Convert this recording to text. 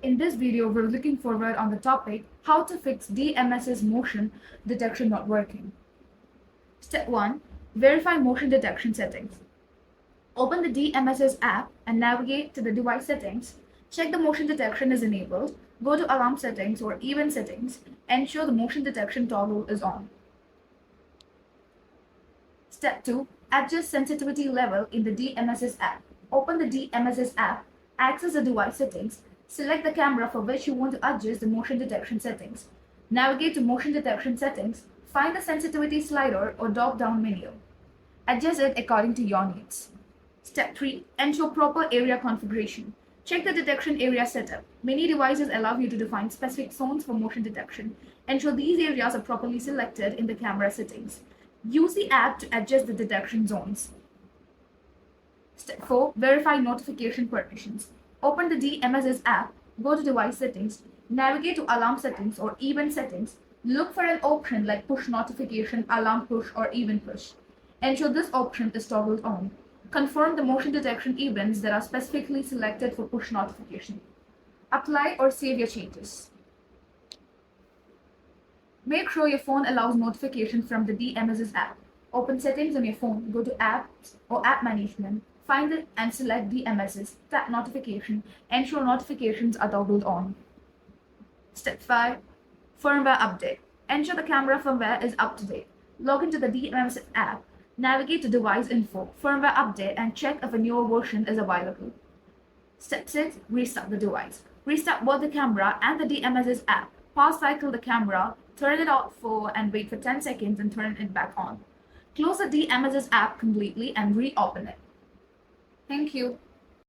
In this video, we're looking forward on the topic, how to fix DMSS motion detection not working. Step 1. Verify motion detection settings. Open the DMSS app and navigate to the device settings. Check the motion detection is enabled. Go to alarm settings or event settings. Ensure the motion detection toggle is on. Step 2. Adjust sensitivity level in the DMSS app. Open the DMSS app, access the device settings, select the camera for which you want to adjust the motion detection settings. Navigate to motion detection settings, find the sensitivity slider or drop-down menu. Adjust it according to your needs. Step 3. Ensure proper area configuration. Check the detection area setup. Many devices allow you to define specific zones for motion detection. Ensure these areas are properly selected in the camera settings. Use the app to adjust the detection zones. Step 4. Verify notification permissions. Open the DMSS app, go to device settings, navigate to alarm settings or event settings. Look for an option like push notification, alarm push, or event push. Ensure this option is toggled on. Confirm the motion detection events that are specifically selected for push notification. Apply or save your changes. Make sure your phone allows notification from the DMSS app. Open settings on your phone, go to apps or app management, find it and select DMSS, tap notification, ensure notifications are toggled on. Step 5. Firmware update. Ensure the camera firmware is up to date. Log into the DMSS app, navigate to device info, firmware update and check if a newer version is available. Step 6. Restart the device. Restart both the camera and the DMSS app. Pause cycle the camera, turn it off and wait for 10 seconds and turn it back on. Close the DMSS app completely and reopen it. Thank you.